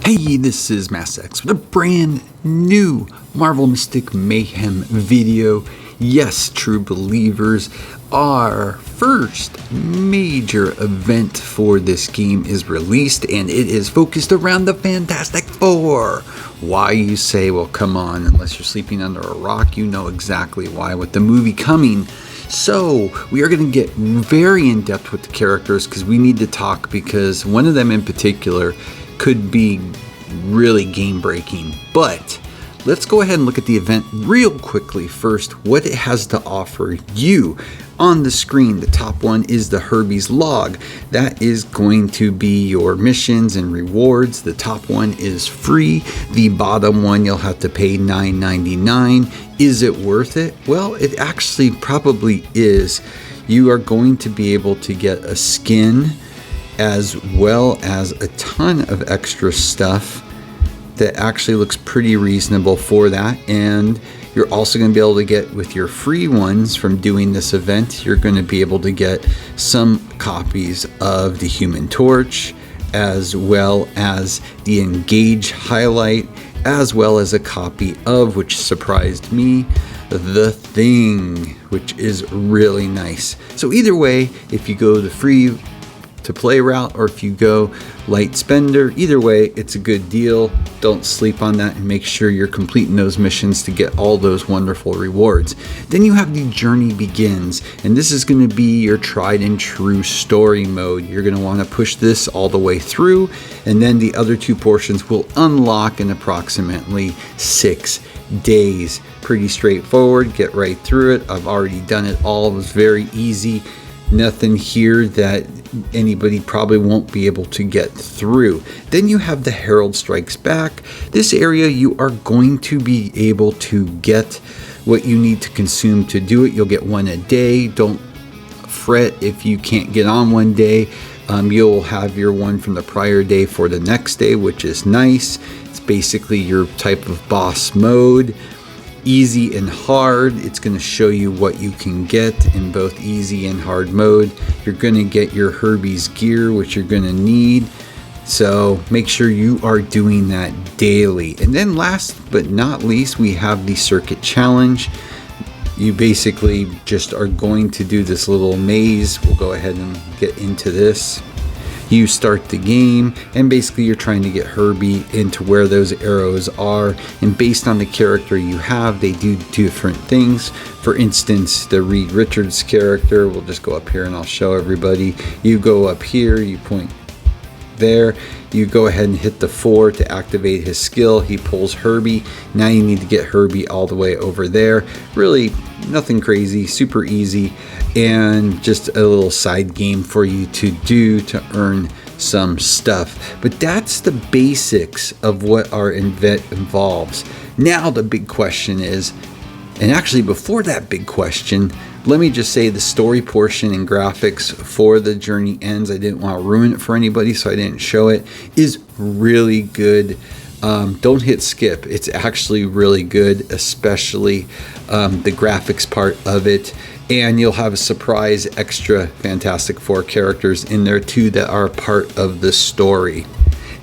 Hey, this is MassX with a brand new Marvel Mystic Mayhem video. Yes, true believers, our first major event for this game is released, and it is focused around the Fantastic Four. Why, you say? Well, come on, unless you're sleeping under a rock, you know exactly why with the movie coming. So, we are going to get very in-depth with the characters because we need to talk, because one of them in particular could be really game-breaking. But let's go ahead and look at the event real quickly first, what it has to offer you. On the screen, the top one is the Herbie's Log. That is going to be your missions and rewards. The top one is free. The bottom one, you'll have to pay $9.99. Is it worth it? Well, it actually probably is. You are going to be able to get a skin as well as a ton of extra stuff that actually looks pretty reasonable for that. And you're also going to be able to get, with your free ones from doing this event, you're going to be able to get some copies of the Human Torch, as well as the Engage highlight, as well as a copy of, which surprised me, The Thing, which is really nice. So either way, if you go the free to play route, or if you go light spender, either way, it's a good deal. Don't sleep on that, and make sure you're completing those missions to get all those wonderful rewards. Then you have the Journey Begins, and this is going to be your tried and true story mode. You're going to want to push this all the way through, and then the other two portions will unlock in approximately 6 days. Pretty straightforward. Get right through it. I've already done it all. It was very easy. Nothing here that anybody probably won't be able to get through. Then you have the Herald Strikes Back. This area, you are going to be able to get what you need to consume to do it. You'll get one a day. Don't fret if you can't get on one day. You'll have your one from the prior day for the next day, which is nice. It's basically your type of boss mode. Easy and hard. It's going to show you what you can get in both easy and hard mode. You're going to get your Herbie's gear, which you're going to need. So make sure you are doing that daily. And then last but not least, we have the Circuit Challenge. You basically just are going to do this little maze. We'll go ahead and get into this. You start the game, and basically you're trying to get Herbie into where those arrows are, and based on the character you have, they do different things. For instance, the Reed Richards character, we'll just go up here and I'll show everybody. You go up here, you point there, you go ahead and hit the 4 to activate his skill. He pulls Herbie. Now you need to get Herbie all the way over there. Really nothing crazy, super easy, and just a little side game for you to do to earn some stuff. But that's the basics of what our event involves. Now the big question is, and actually before that big question, let me just say the story portion and graphics for the Journey Ends, I didn't want to ruin it for anybody, so I didn't show it, is really good. Don't hit skip. It's actually really good, especially the graphics part of it. And you'll have a surprise extra Fantastic Four characters in there too that are part of the story.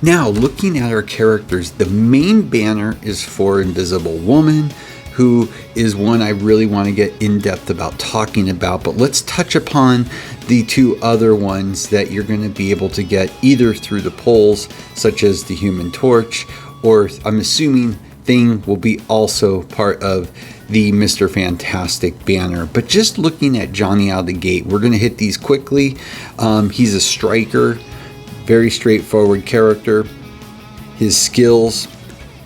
Now, looking at our characters, the main banner is for Invisible Woman, who is one I really want to get in depth about talking about. But let's touch upon the two other ones that you're going to be able to get either through the polls, such as the Human Torch, or I'm assuming Thing will be also part of the Mr. Fantastic banner. But just looking at Johnny out of the gate, we're going to hit these quickly. He's a striker, very straightforward character. His skills,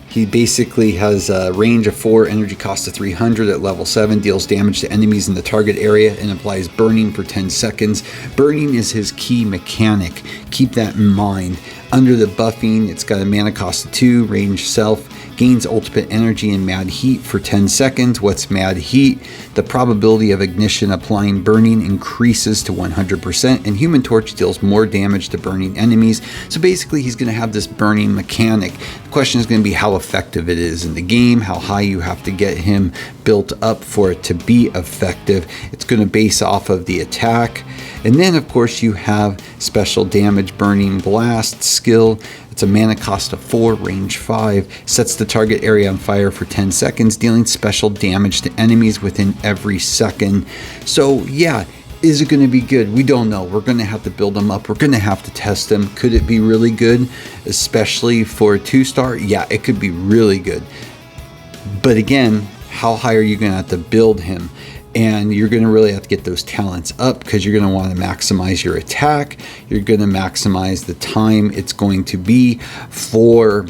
he basically has a range of 4, energy cost of 300 at level 7, deals damage to enemies in the target area, and applies burning for 10 seconds. Burning is his key mechanic. Keep that in mind. Under the buffing, it's got a mana cost of 2, range self, gains ultimate energy and mad heat for 10 seconds. What's mad heat? The probability of ignition applying burning increases to 100%, and Human Torch deals more damage to burning enemies. So basically he's going to have this burning mechanic. The question is going to be how effective it is in the game, how high you have to get him built up for it to be effective. It's going to base off of the attack. And then of course you have special damage burning blast skill. It's a mana cost of 4, range 5, sets the target area on fire for 10 seconds, dealing special damage to enemies within every second. So yeah, is it going to be good? We don't know. We're going to have to build them up. We're going to have to test them. Could it be really good, especially for a 2-star? Yeah, it could be really good. But again, how high are you going to have to build him? And you're going to really have to get those talents up, because you're going to want to maximize your attack. You're going to maximize the time it's going to be for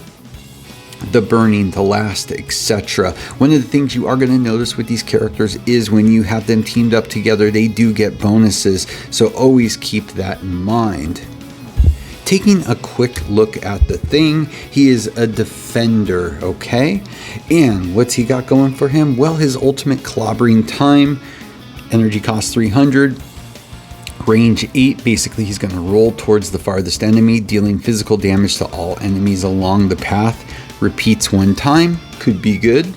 the burning to last, etc. One of the things you are going to notice with these characters is when you have them teamed up together, they do get bonuses. So always keep that in mind. Taking a quick look at the thing, he is a defender, okay? And what's he got going for him? Well, his ultimate clobbering time, energy cost 300, range 8. Basically, he's going to roll towards the farthest enemy, dealing physical damage to all enemies along the path. Repeats 1 time, could be good.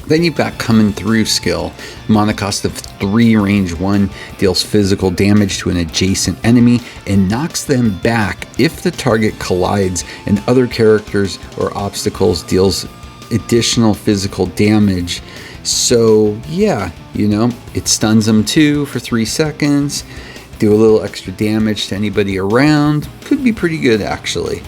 Then you've got Coming Through skill, mana cost of 3, range 1, deals physical damage to an adjacent enemy and knocks them back if the target collides, and other characters or obstacles deals additional physical damage. So yeah, you know, it stuns them too for 3 seconds, do a little extra damage to anybody around. Could be pretty good actually.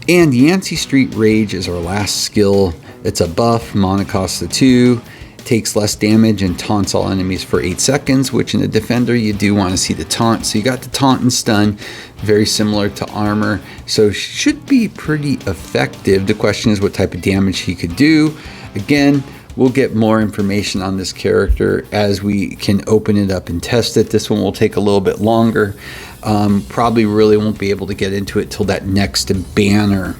And Yancey Street Rage is our last skill. It's a buff, mana cost of 2, takes less damage and taunts all enemies for 8 seconds, which in a defender you do want to see the taunt. So you got the taunt and stun, very similar to armor, so should be pretty effective. The question is what type of damage he could do. Again, we'll get more information on this character as we can open it up and test it. This one will take a little bit longer. Probably really won't be able to get into it till that next banner.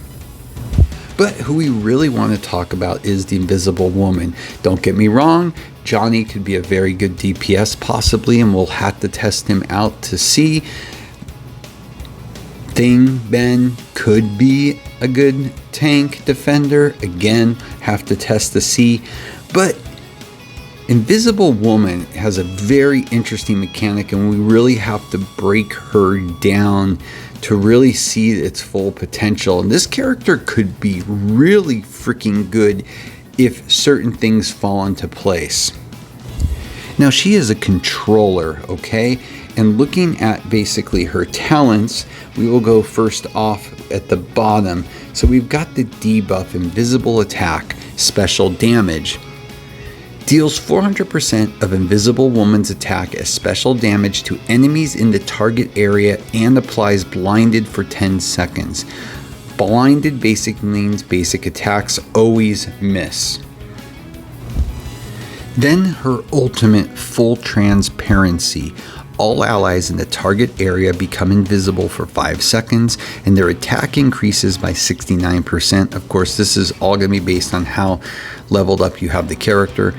But who we really want to talk about is the Invisible Woman. Don't get me wrong, Johnny could be a very good DPS possibly, and we'll have to test him out to see. Thing Ben could be a good tank defender. Again, have to test to see. But Invisible Woman has a very interesting mechanic, and we really have to break her down to really see its full potential. And this character could be really freaking good if certain things fall into place. Now, she is a controller, okay? And looking at basically her talents, we will go first off at the bottom. So we've got the debuff, Invisible Attack, Special Damage. Deals 400% of Invisible Woman's attack as special damage to enemies in the target area and applies blinded for 10 seconds. Blinded basically means basic attacks always miss. Then her ultimate, Full Transparency. All allies in the target area become invisible for 5 seconds, and their attack increases by 69%. Of course, this is all going to be based on how leveled up you have the character.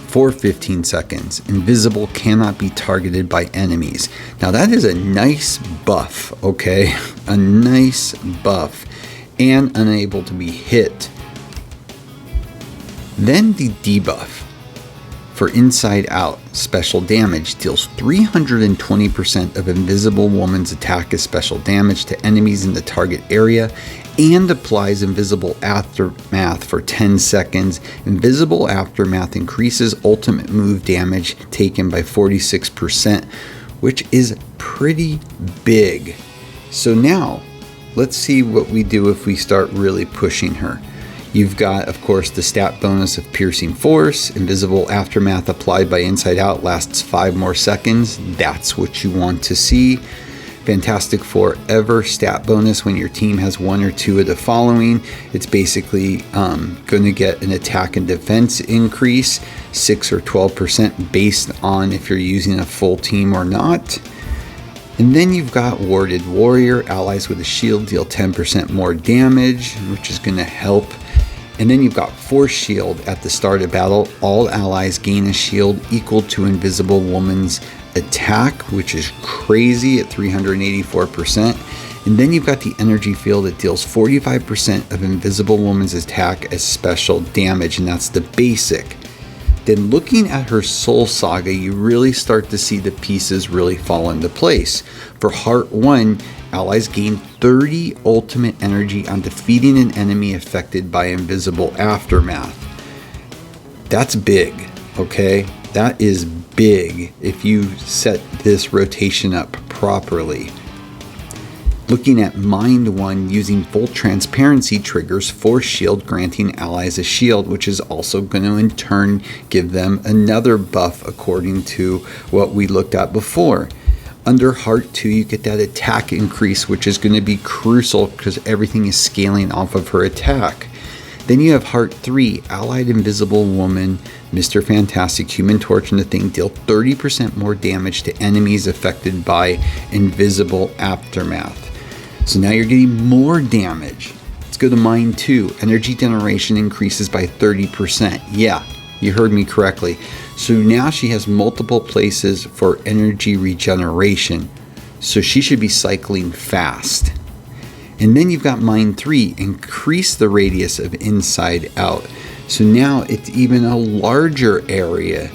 For 15 seconds, invisible cannot be targeted by enemies. Now that is a nice buff, okay? A nice buff, and unable to be hit. Then the debuff for Inside Out, Special Damage, deals 320% of Invisible Woman's attack as special damage to enemies in the target area and applies Invisible Aftermath for 10 seconds. Invisible Aftermath increases ultimate move damage taken by 46%, which is pretty big. So now, let's see what we do if we start really pushing her. You've got, of course, the stat bonus of Piercing Force. Invisible Aftermath applied by Inside Out lasts 5 more seconds. That's what you want to see. Fantastic Forever stat bonus when your team has 1 or 2 of the following. It's basically going to get an attack and defense increase, 6 or 12% based on if you're using a full team or not. And then you've got Warded Warrior. Allies with a shield deal 10% more damage, which is going to help. And then you've got Force Shield. At the start of battle, all allies gain a shield equal to Invisible Woman's attack, which is crazy at 384%. And then you've got the Energy Field that deals 45% of Invisible Woman's attack as special damage, and that's the basic. Then looking at her Soul Saga, you really start to see the pieces really fall into place. For Heart 1, Allies gain 30 ultimate energy on defeating an enemy affected by invisible aftermath. That's big, okay? That is big if you set this rotation up properly. Looking at Mind 1, using full transparency triggers Force Shield, granting allies a shield, which is also going to in turn give them another buff according to what we looked at before. Under Heart 2, you get that attack increase, which is going to be crucial because everything is scaling off of her attack. Then you have Heart 3, Allied Invisible Woman, Mr. Fantastic, Human Torch, and the Thing deal 30% more damage to enemies affected by invisible aftermath. So now you're getting more damage. Let's go to Mind 2. Energy generation increases by 30%. Yeah, you heard me correctly. So now she has multiple places for energy regeneration. So she should be cycling fast. And then you've got Mind 3, increase the radius of inside out. So now it's even a larger area.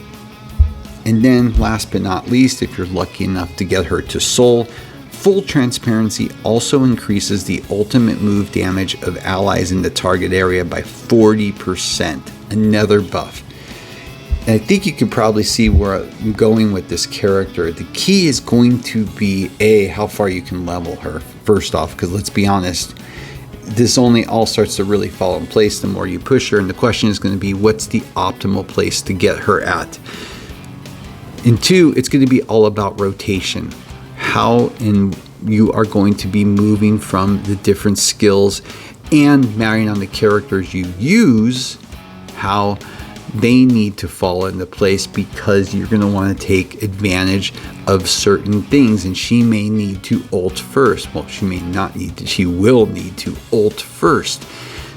And then last but not least, if you're lucky enough to get her to Soul, full transparency also increases the ultimate move damage of allies in the target area by 40%. Another buff. And I think you can probably see where I'm going with this character. The key is going to be how far you can level her, first off, because let's be honest, this only all starts to really fall in place the more you push her, and the question is going to be, what's the optimal place to get her at? And 2, it's going to be all about rotation. How you are going to be moving from the different skills and marrying on the characters you use, how they need to fall into place, because you're going to want to take advantage of certain things, and she may need to ult first. Well, she may not need to, she will need to ult first.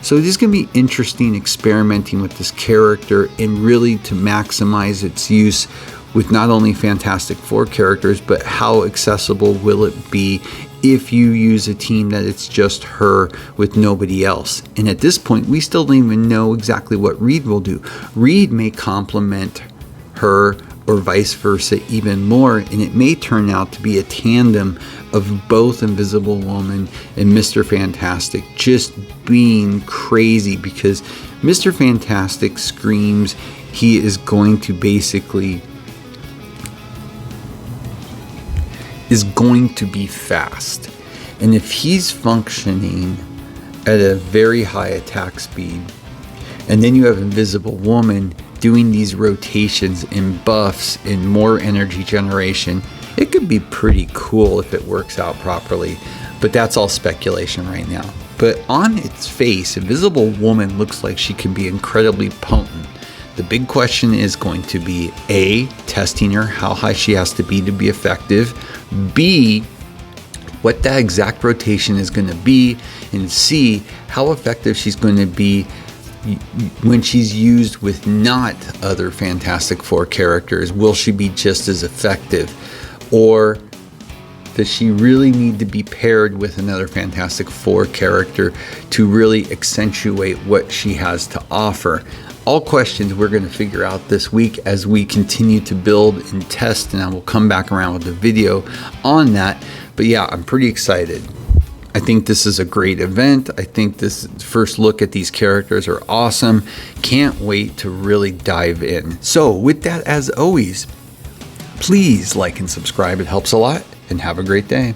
So it is going to be interesting experimenting with this character and really to maximize its use with not only Fantastic Four characters, but how accessible will it be if you use a team that it's just her with nobody else. And at this point, we still don't even know exactly what Reed will do. Reed may complement her or vice versa even more, and it may turn out to be a tandem of both Invisible Woman and Mr. Fantastic just being crazy, because Mr. Fantastic screams he is going to basically be fast. And if he's functioning at a very high attack speed, and then you have Invisible Woman doing these rotations and buffs and more energy generation, it could be pretty cool if it works out properly. But that's all speculation right now. But on its face, Invisible Woman looks like she can be incredibly potent. The big question is going to be A, testing her, how high she has to be effective, B, what that exact rotation is going to be, and C, how effective she's going to be when she's used with not other Fantastic Four characters. Will she be just as effective, or does she really need to be paired with another Fantastic Four character to really accentuate what she has to offer? All questions we're going to figure out this week as we continue to build and test, and I will come back around with a video on that. But yeah, I'm pretty excited. I think this is a great event. I think this first look at these characters are awesome. Can't wait to really dive in. So with that, as always, please like and subscribe. It helps a lot, and have a great day.